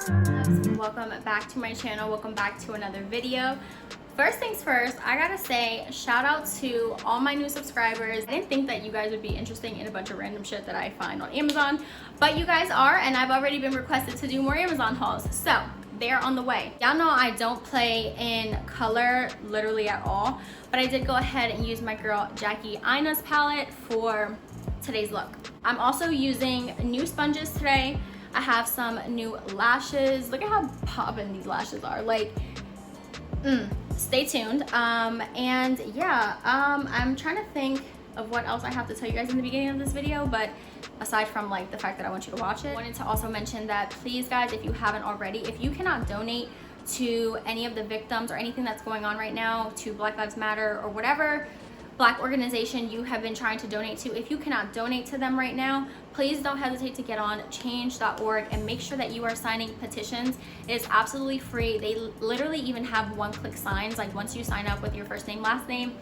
Welcome back to my channel. Welcome back to another video. First things first, I gotta say shout out to all my new subscribers. I didn't think that you guys would be interested in a bunch of random shit that I find on Amazon, but you guys are, and I've already been requested to do more Amazon hauls, so they're on the way. Y'all know I don't play in color literally at all, but I did go ahead and use my girl JackieAina's palette for today's look. I'm also using new sponges today. I have some new lashes. Look at how poppin' these lashes are. Like, stay tuned. And yeah, I'm trying to think of what else I have to tell you guys in the beginning of this video, but aside from like the fact that I want you to watch it, I wanted to also mention that please guys, if you haven't already, if you cannot donate to any of the victims or anything that's going on right now, to Black Lives Matter or whatever Black organization you have been trying to donate to, if you cannot donate to them right now, please don't hesitate to get on change.org and make sure that you are signing petitions. It is absolutely free. They literally even have one-click signs, like once you sign up with your first name, last name,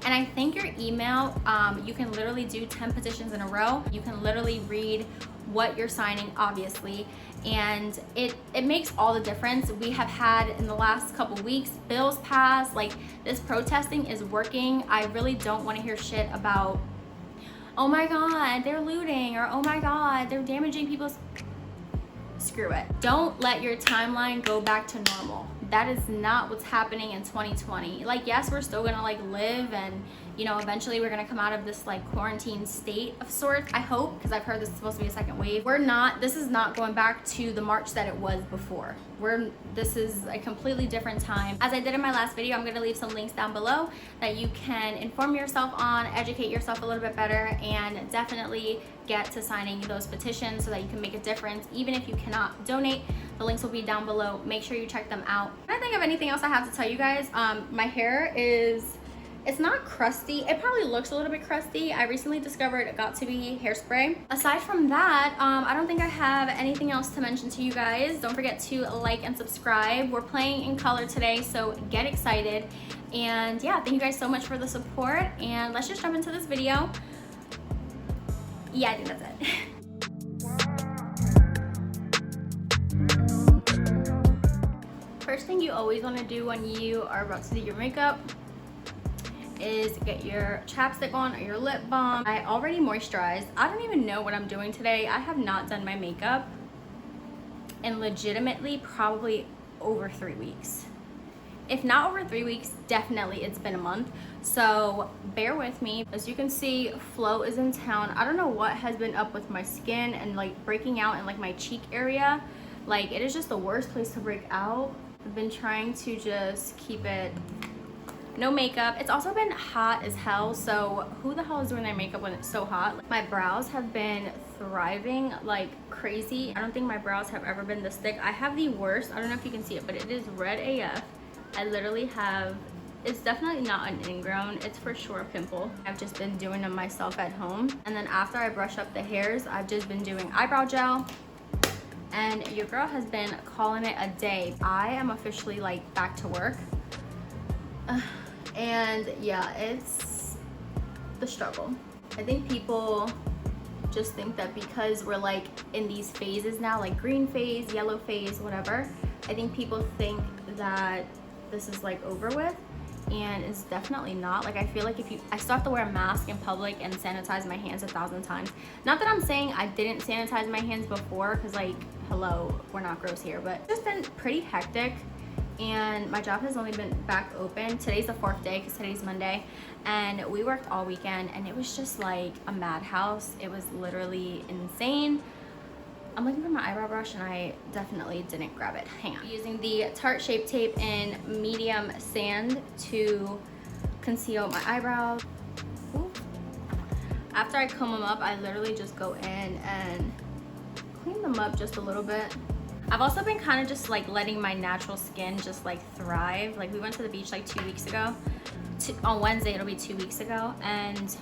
and I think your email, you can literally do 10 petitions in a row. You can literally read what you're signing, obviously, and it makes all the difference. We have had in the last couple weeks bills passed. Like, this protesting is working. I really don't want to hear shit about, oh my god, they're looting, or oh my god, they're damaging people's. Screw it. Don't let your timeline go back to normal. That is not what's happening in 2020. Like, yes, we're still gonna like live, and you know, eventually we're gonna come out of this like quarantine state of sorts, I hope, because I've heard this is supposed to be a second wave. This is not going back to the March that it was before. This is a completely different time. As I did in my last video, I'm gonna leave some links down below that you can inform yourself on, educate yourself a little bit better, and definitely get to signing those petitions so that you can make a difference. Even if you cannot donate, the links will be down below. Make sure you check them out. I don't think of anything else I have to tell you guys. My hair it's not crusty. It probably looks a little bit crusty. I recently discovered it got to be hairspray. Aside from that, I don't think I have anything else to mention to you guys. Don't forget to like and subscribe. We're playing in color today, so get excited. And yeah, thank you guys so much for the support, and let's just jump into this video. Yeah, I think that's it. First thing you always want to do when you are about to do your makeup is get your chapstick on or your lip balm. I already moisturized. I don't even know what I'm doing today. I have not done my makeup in legitimately probably over 3 weeks. If not over 3 weeks, definitely it's been a month. So bear with me. As you can see, Flo is in town. I don't know what has been up with my skin and like breaking out in like my cheek area. Like, it is just the worst place to break out. I've been trying to just keep it no makeup. It's also been hot as hell, so who the hell is doing their makeup when it's so hot? My brows have been thriving like crazy. I don't think my brows have ever been this thick. I have the worst, I don't know if you can see it, but it is red AF. I literally have, it's definitely not an ingrown, it's for sure a pimple. I've just been doing them myself at home. And then after I brush up the hairs, I've just been doing eyebrow gel. And your girl has been calling it a day. I am officially like back to work. And yeah, it's the struggle. I think people just think that because we're like in these phases now, like green phase, yellow phase, whatever, I think people think that this is like over with, and it's definitely not. Like, I feel like I still have to wear a mask in public and sanitize my hands 1,000 times. Not that I'm saying I didn't sanitize my hands before, because like, hello, we're not gross here, but it's just been pretty hectic. And my job has only been back open. Today's the 4th day because today's Monday, and we worked all weekend, and it was just like a madhouse. It was literally insane. I'm looking for my eyebrow brush and I definitely didn't grab it. Hang on. Using the Tarte Shape Tape in medium sand to conceal my eyebrows. Ooh. After I comb them up, I literally just go in and clean them up just a little bit. I've also been kind of just like letting my natural skin just like thrive. Like, we went to the beach like 2 weeks ago. On Wednesday, it'll be 2 weeks ago. And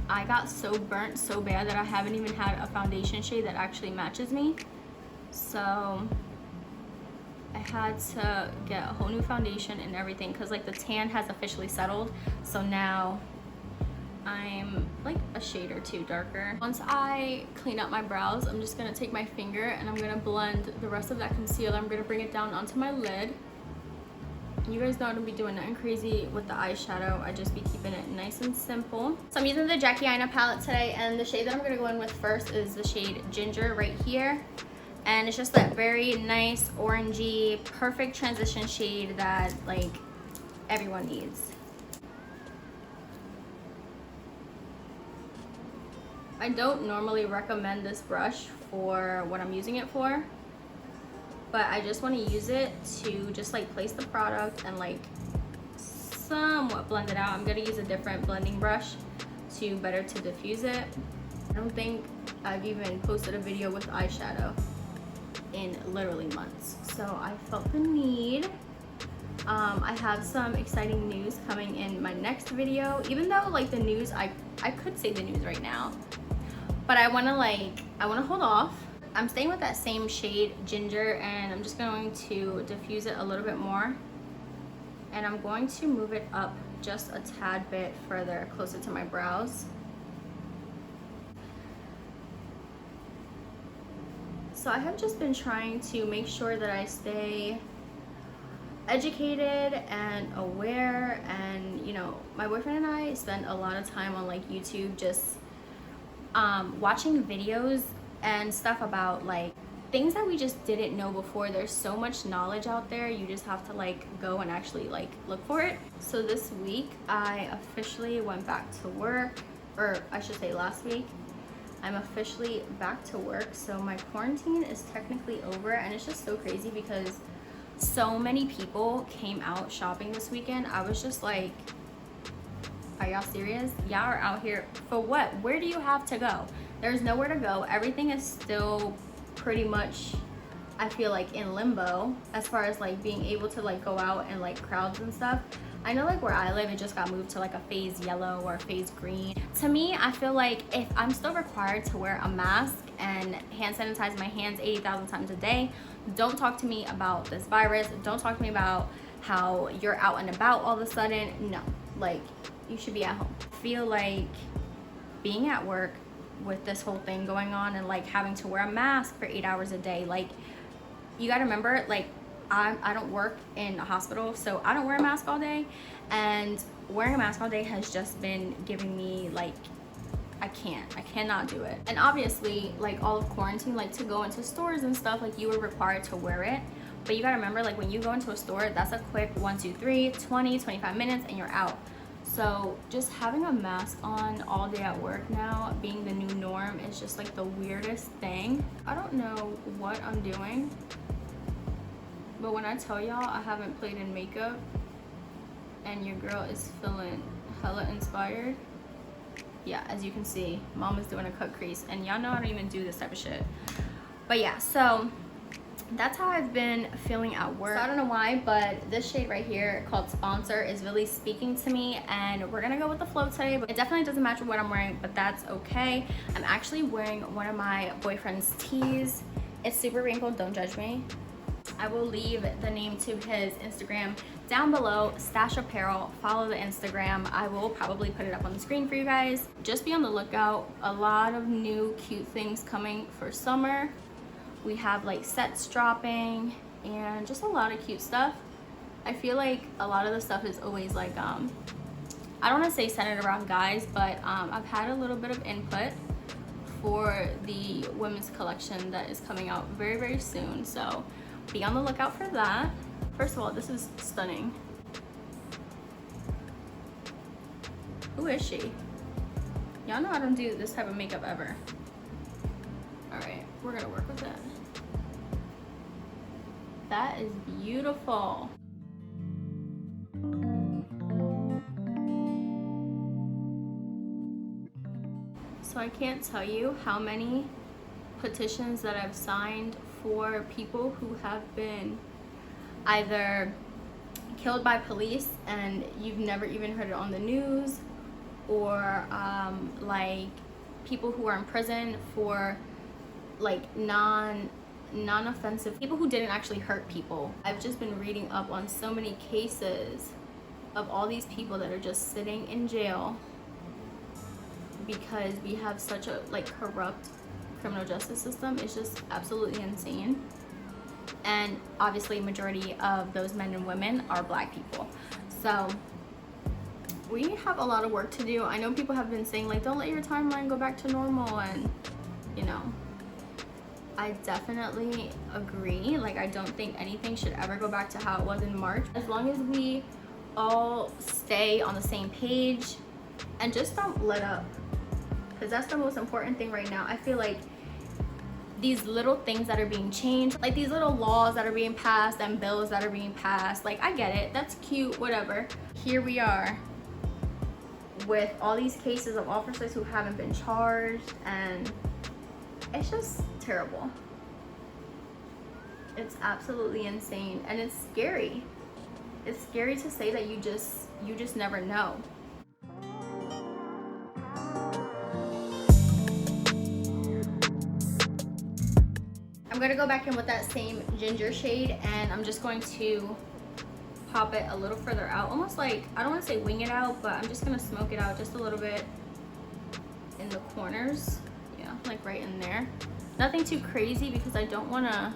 I got so burnt so bad that I haven't even had a foundation shade that actually matches me. So I had to get a whole new foundation and everything, because like the tan has officially settled. So now I'm like a shade or two darker. Once I clean up my brows, I'm just gonna take my finger and I'm gonna blend the rest of that concealer. I'm gonna bring it down onto my lid. You guys know I don't be doing nothing crazy with the eyeshadow. I just be keeping it nice and simple. So I'm using the Jackie AINA palette today, and the shade that I'm gonna go in with first is the shade Ginger right here. And it's just that very nice orangey, perfect transition shade that like everyone needs. I don't normally recommend this brush for what I'm using it for, but I just want to use it to just like place the product and like somewhat blend it out. I'm going to use a different blending brush to better to diffuse it. I don't think I've even posted a video with eyeshadow in literally months, so I felt the need. I have some exciting news coming in my next video, even though like the news, I could say the news right now, but I want to hold off. I'm staying with that same shade Ginger, and I'm just going to diffuse it a little bit more, and I'm going to move it up just a tad bit further closer to my brows. So I have just been trying to make sure that I stay educated and aware, and you know, my boyfriend and I spend a lot of time on like YouTube just watching videos and stuff about like things that we just didn't know before. There's so much knowledge out there, you just have to like go and actually like look for it. So this week I officially went back to work, or I should say last week. I'm officially back to work, so my quarantine is technically over, and it's just so crazy because so many people came out shopping this weekend. I was just like, are y'all serious? Y'all are out here for what? Where do you have to go? There's nowhere to go. Everything is still pretty much, I feel like, in limbo as far as like being able to like go out and like crowds and stuff. I know like where I live, it just got moved to like a phase yellow or a phase green. To me, I feel like if I'm still required to wear a mask and hand sanitize my hands 80,000 times a day, don't talk to me about this virus. Don't talk to me about how you're out and about all of a sudden. No, like you should be at home. I feel like being at work with this whole thing going on and like having to wear a mask for 8 hours a day, like you gotta remember, like I don't work in a hospital, so I don't wear a mask all day, and wearing a mask all day has just been giving me like, I cannot do it. And obviously like all of quarantine, like to go into stores and stuff, like you were required to wear it, but you gotta remember, like when you go into a store, that's a quick 1 2 3 20 25 minutes and you're out. So just having a mask on all day at work now, being the new norm, is just like the weirdest thing. I don't know what I'm doing, but when I tell y'all I haven't played in makeup and your girl is feeling hella inspired. Yeah, as you can see, mom is doing a cut crease, and y'all know I don't even do this type of shit. But yeah, so that's how I've been feeling at work. So I don't know why, but this shade right here called Sponsor is really speaking to me, and we're gonna go with the flow today. But it definitely doesn't match with what I'm wearing, but that's okay. I'm actually wearing one of my boyfriend's tees. It's super wrinkled, don't judge me. I will leave the name to his Instagram down below, Stash Apparel. Follow the Instagram. I will probably put it up on the screen for you guys. Just be on the lookout. A lot of new cute things coming for summer. We have like sets dropping and just a lot of cute stuff. I feel like a lot of the stuff is always like, I don't want to say centered around guys, but I've had a little bit of input for the women's collection that is coming out very, very soon. So be on the lookout for that. First of all, this is stunning. Who is she? Y'all know I don't do this type of makeup ever. All right, we're gonna work with that. That is beautiful. So I can't tell you how many petitions that I've signed for people who have been either killed by police and you've never even heard it on the news, or like people who are in prison for like non-offensive, people who didn't actually hurt people. I've just been reading up on so many cases of all these people that are just sitting in jail because we have such a like corrupt criminal justice system. It's just absolutely insane. And obviously majority of those men and women are Black people, so we have a lot of work to do. I know people have been saying like, don't let your timeline go back to normal, and you know, I definitely agree. Like, I don't think anything should ever go back to how it was in March, as long as we all stay on the same page and just don't let up, because that's the most important thing right now. I feel like these little things that are being changed, like these little laws that are being passed and bills that are being passed, like I get it, that's cute, whatever. Here we are with all these cases of officers who haven't been charged, and it's just terrible. It's absolutely insane, and it's scary. It's scary to say that you just never know. I'm gonna go back in with that same ginger shade, and I'm just going to pop it a little further out, almost like, I don't want to say wing it out, but I'm just gonna smoke it out just a little bit in the corners. Yeah, like right in there. Nothing too crazy because I don't want to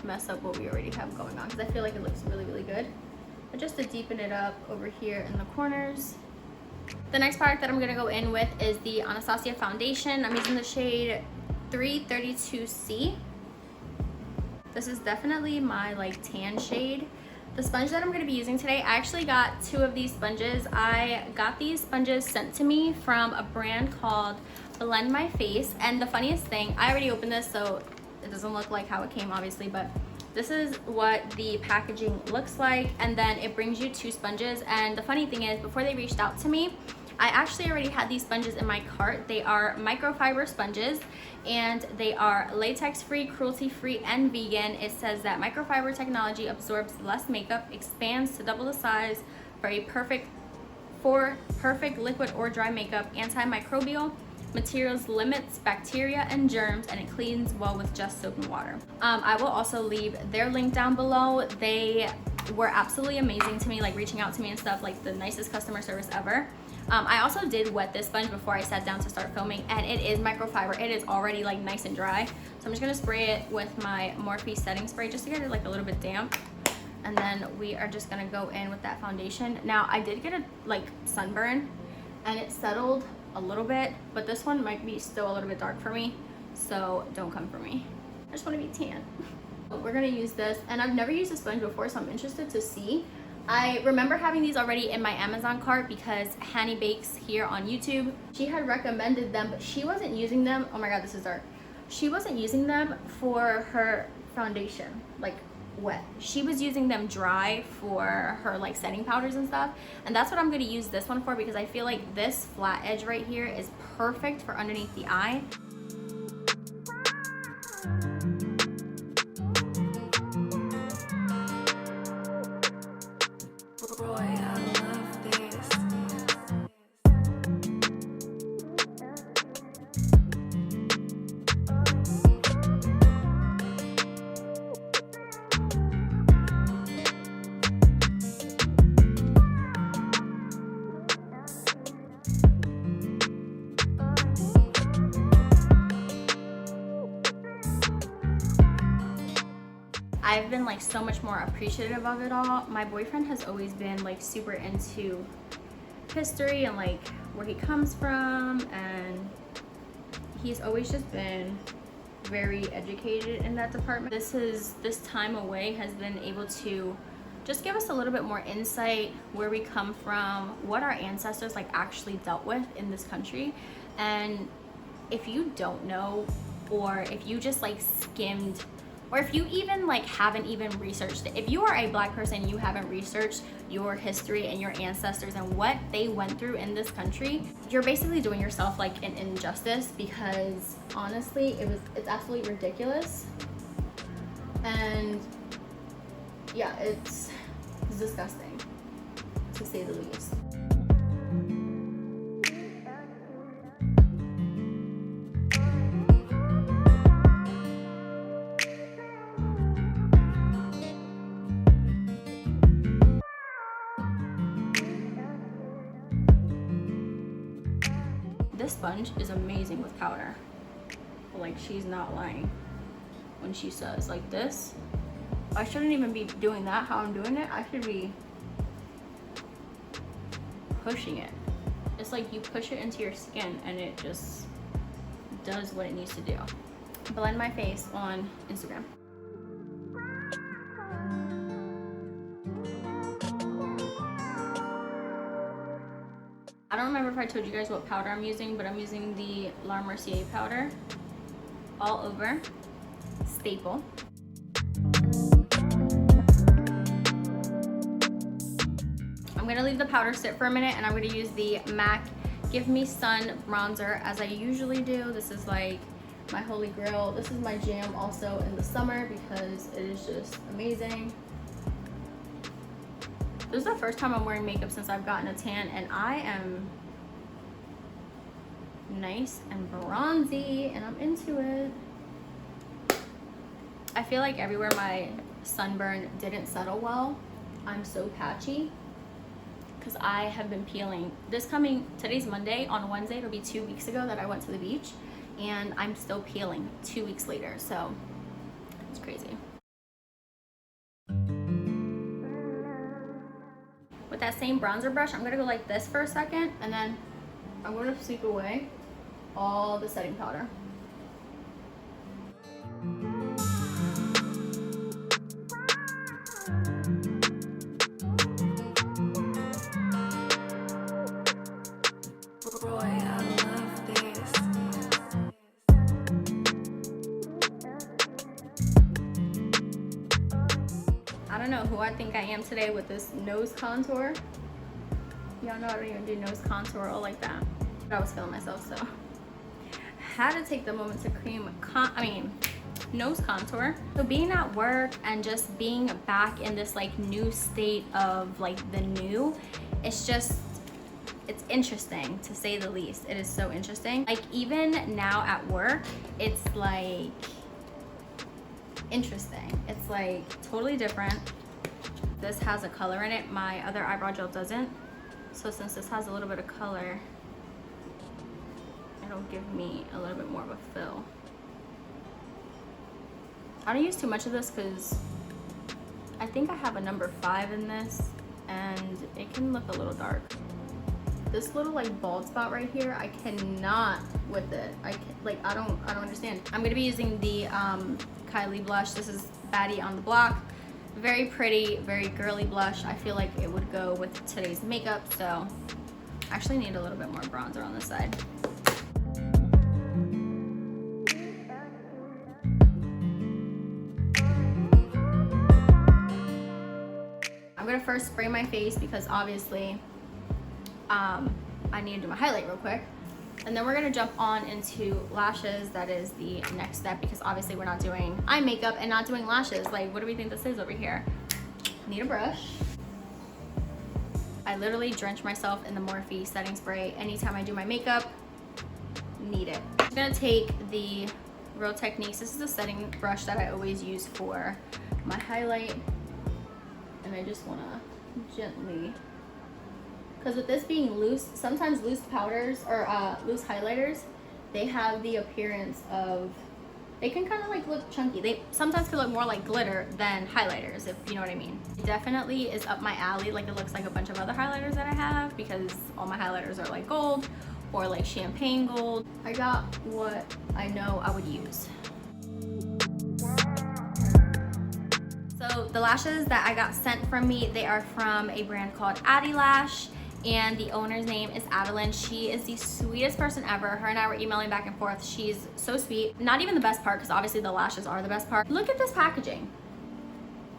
mess up what we already have going on, because I feel like it looks really, really good. But just to deepen it up over here in the corners. The next product that I'm going to go in with is the Anastasia foundation. I'm using the shade 332C. This is definitely my like tan shade. The sponge that I'm going to be using today, I actually got 2 of these sponges. I got these sponges sent to me from a brand called Blend My Face, and the funniest thing, I already opened this, so it doesn't look like how it came obviously, but this is what the packaging looks like, and then it brings you 2 sponges. And the funny thing is, before they reached out to me, I actually already had these sponges in my cart. They are microfiber sponges, and they are latex free, cruelty free, and vegan. It says that microfiber technology absorbs less makeup, expands to double the size for perfect liquid or dry makeup, antimicrobial materials, limits bacteria and germs, and it cleans well with just soap and water. I will also leave their link down below. They were absolutely amazing to me, like reaching out to me and stuff, like the nicest customer service ever. I also did wet this sponge before I sat down to start filming, and it is microfiber. It is already like nice and dry, so I'm just gonna spray it with my Morphe setting spray just to get it like a little bit damp, and then we are just gonna go in with that foundation. Now I did get a like sunburn, and it settled a little bit, but this one might be still a little bit dark for me, so don't come for me. I just want to be tan. We're gonna use this, and I've never used a sponge before, so I'm interested to see. I remember having these already in my Amazon cart because Hanny Bakes here on YouTube, she had recommended them, but she wasn't using them. Oh my god, this is dark. She wasn't using them for her foundation, like wet. She was using them dry for her like setting powders and stuff, and that's what I'm going to use this one for, because I feel like this flat edge right here is perfect for underneath the eye. I've been like so much more appreciative of it all. My boyfriend has always been like super into history and like where he comes from, and he's always just been very educated in that department. This time away has been able to just give us a little bit more insight where we come from, what our ancestors like actually dealt with in this country. And if you don't know, or if you just like skimmed, or if you even like haven't even researched it, if you are a Black person and you haven't researched your history and your ancestors and what they went through in this country, you're basically doing yourself like an injustice, because honestly it's absolutely ridiculous. And yeah, it's disgusting to say the least. this sponge is amazing with powder. Like, she's not lying when she says like this. I shouldn't even be doing that how I'm doing it. I should be pushing it. It's like you push it into your skin and it just does what it needs to do. Blend my face on Instagram. I don't remember if I told you guys what powder I'm using, but I'm using the La Mercier powder all over, staple. I'm gonna leave the powder sit for a minute, and I'm gonna use the MAC Give Me Sun bronzer as I usually do. This is like my holy grail. This is my jam also in the summer because it is just amazing. This is the first time I'm wearing makeup since I've gotten a tan, and I am nice and bronzy, and I'm into it. I feel like everywhere my sunburn didn't settle well, I'm so patchy because I have been peeling. Today's Monday. On Wednesday, it'll be 2 weeks ago that I went to the beach, and I'm still peeling 2 weeks later, so it's crazy. With that same bronzer brush, I'm gonna go like this for a second, and then I'm gonna sweep away all the setting powder. I don't know who I think I am today with this nose contour. Y'all know I don't even do nose contour or like that. But I was feeling myself, so had to take the moment to cream nose contour. So being at work and just being back in this like new state of like the new, it's interesting to say the least. It is so interesting. Like even now at work, it's like interesting. It's like totally different. This has a color in it. My other eyebrow gel doesn't. So since this has a little bit of color, it'll give me a little bit more of a fill. I don't use too much of this because I think I have a number 5 in this and it can look a little dark. This little like bald spot right here, I cannot with it. I don't understand. I'm gonna be using the Kylie blush. This is Baddie on the Block. Very pretty, very girly blush. I feel like it would go with today's makeup, so I actually need a little bit more bronzer on this side. I'm gonna first spray my face because obviously I need to do my highlight real quick. And then we're gonna jump on into lashes. That is the next step because obviously we're not doing eye makeup and not doing lashes. Like, what do we think this is over here? Need a brush. I literally drench myself in the Morphe setting spray anytime I do my makeup. Need it. I'm gonna take the Real Techniques. This is a setting brush that I always use for my highlight. And I just wanna gently, because with this being loose, sometimes loose powders or loose highlighters, they have the appearance of, they can kind of like look chunky. They sometimes can look more like glitter than highlighters, if you know what I mean. It definitely is up my alley. Like it looks like a bunch of other highlighters that I have because all my highlighters are like gold or like champagne gold. I got what I know I would use. So the lashes that I got sent from me, they are from a brand called Lash. And the owner's name is Adeline. She is the sweetest person ever. Her and I were emailing back and forth. She's so sweet. Not even the best part, because obviously the lashes are the best part. Look at this packaging.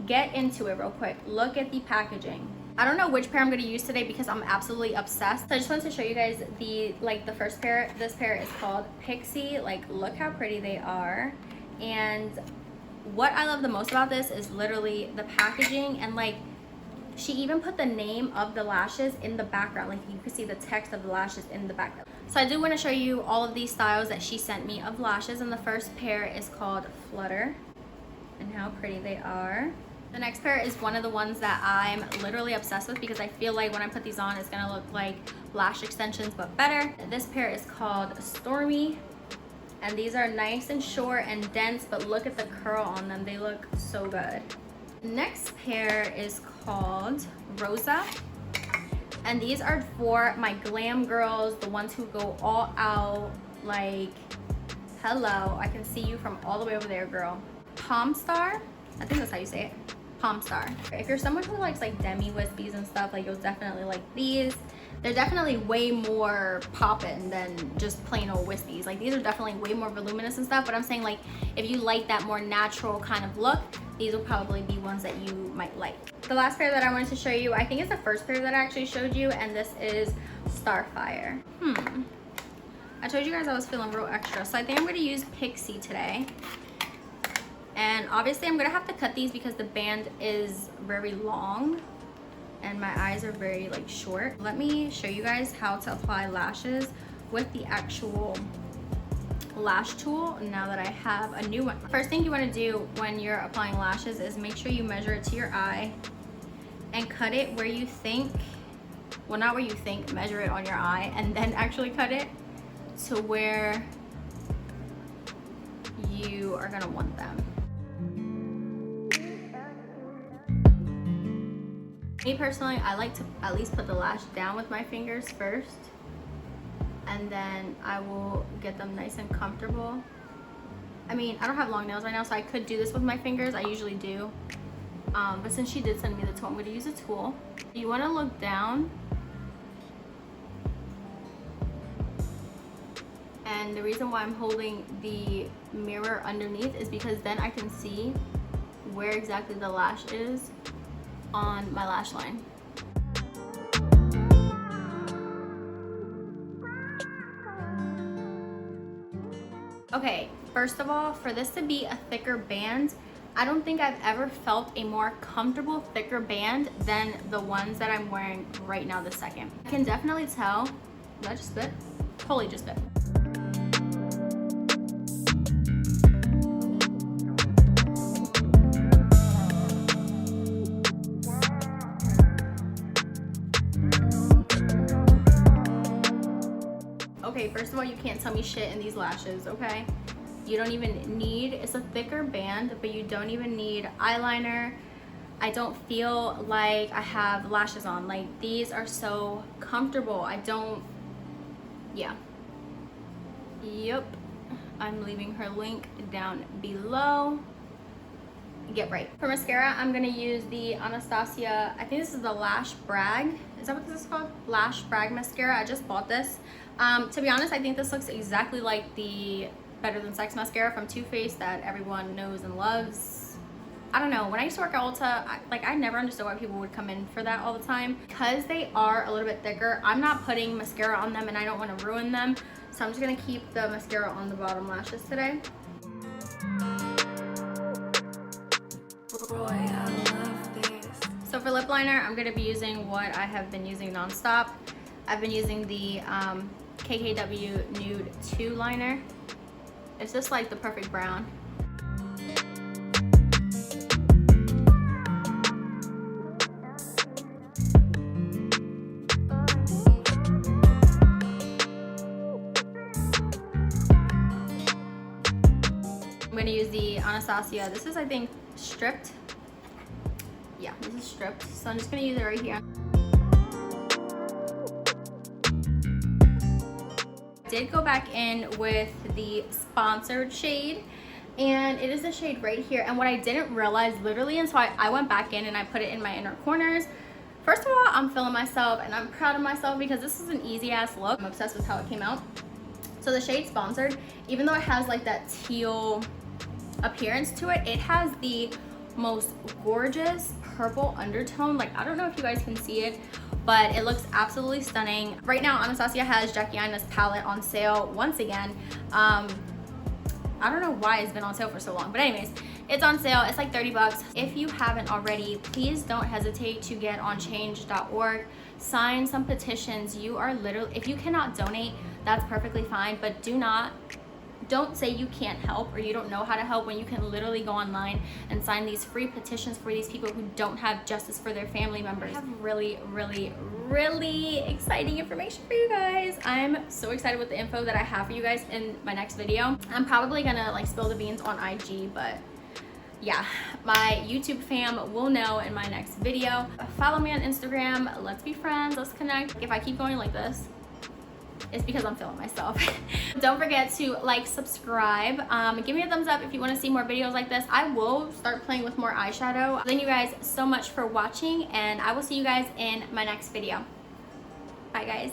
Get into it real quick. Look at the packaging. I don't know which pair I'm going to use today because I'm absolutely obsessed. So I just wanted to show you guys the first pair. This pair is called Pixie. Like, look how pretty they are. And what I love the most about this is literally the packaging, and like she even put the name of the lashes in the background. Like you can see the text of the lashes in the background. So I do want to show you all of these styles that she sent me of lashes, and the first pair is called Flutter, and how pretty they are. The next pair is one of the ones that I'm literally obsessed with because I feel like when I put these on, it's gonna look like lash extensions, but better. This pair is called Stormy, and these are nice and short and dense, but look at the curl on them. They look so good. Next pair is called Rosa, and these are for my glam girls, the ones who go all out, like, hello, I can see you from all the way over there, girl. Palm Star, I think that's how you say it. Palm Star. If you're someone who likes like demi wispies and stuff, like you'll definitely like these. They're definitely way more poppin' than just plain old wispies. Like these are definitely way more voluminous and stuff, but I'm saying like if you like that more natural kind of look, these will probably be ones that you might like. The last pair that I wanted to show you, I think it's the first pair that I actually showed you, and this is Starfire. I told you guys I was feeling real extra, so I think I'm gonna use Pixie today. And obviously I'm gonna have to cut these because the band is very long and my eyes are very like short. Let me show you guys how to apply lashes with the actual lash tool now that I have a new one. First thing you want to do when you're applying lashes is make sure you measure it to your eye and cut it where you think, well, not where you think, measure it on your eye and then actually cut it to where you are gonna want them. Me personally, I like to at least put the lash down with my fingers first, and then I will get them nice and comfortable. I mean, I don't have long nails right now, so I could do this with my fingers. I usually do. But since she did send me the tool, I'm going to use a tool. You want to look down. And the reason why I'm holding the mirror underneath is because then I can see where exactly the lash is on my lash line. Okay, first of all, for this to be a thicker band, I don't think I've ever felt a more comfortable, thicker band than the ones that I'm wearing right now this second. I can definitely tell, did I just spit? Totally just spit. Okay, first of all, you can't tell me shit in these lashes, okay? You don't even need, it's a thicker band, but you don't even need eyeliner. I don't feel like I have lashes on. Like, these are so comfortable. I don't, yeah. Yep. I'm leaving her link down below. Get right. For mascara, I'm gonna use the Anastasia, I think this is the Lash Brag. Is that what this is called? Lash Brag mascara. I just bought this. To be honest, I think this looks exactly like the Better Than Sex mascara from Too Faced that everyone knows and loves. I don't know, when I used to work at Ulta, I never understood why people would come in for that all the time. Because they are a little bit thicker, I'm not putting mascara on them and I don't want to ruin them. So I'm just gonna keep the mascara on the bottom lashes today. So for lip liner, I'm gonna be using what I have been using nonstop. I've been using the KKW Nude 2 liner. It's just like the perfect brown. I'm gonna use the Anastasia. This is, I think, stripped. Yeah, this is stripped. So I'm just gonna use it right here. Did go back in with the sponsored shade, and it is the shade right here. And what I didn't realize literally, and so I went back in and I put it in my inner corners. First of all, I'm feeling myself and I'm proud of myself because this is an easy ass look. I'm obsessed with how it came out. So the shade Sponsored, even though it has like that teal appearance to it, it has the most gorgeous purple undertone. Like, I don't know if you guys can see it, but it looks absolutely stunning. Right now, Anastasia has Jackie Aina's palette on sale once again. I don't know why it's been on sale for so long, but anyways, it's on sale. It's like 30 bucks. If you haven't already, please don't hesitate to get on change.org. Sign some petitions. You are literally, if you cannot donate, that's perfectly fine, but do not don't say you can't help or you don't know how to help when you can literally go online and sign these free petitions for these people who don't have justice for their family members. I have really, really, really exciting information for you guys. I'm so excited with the info that I have for you guys in my next video. I'm probably gonna like spill the beans on IG, but yeah, my YouTube fam will know in my next video. Follow me on Instagram. Let's be friends. Let's connect. If I keep going like this, it's because I'm feeling myself. Don't forget to like, subscribe, give me a thumbs up if you want to see more videos like this. I will start playing with more eyeshadow. Thank you guys so much for watching, and I will see you guys in my next video. Bye guys.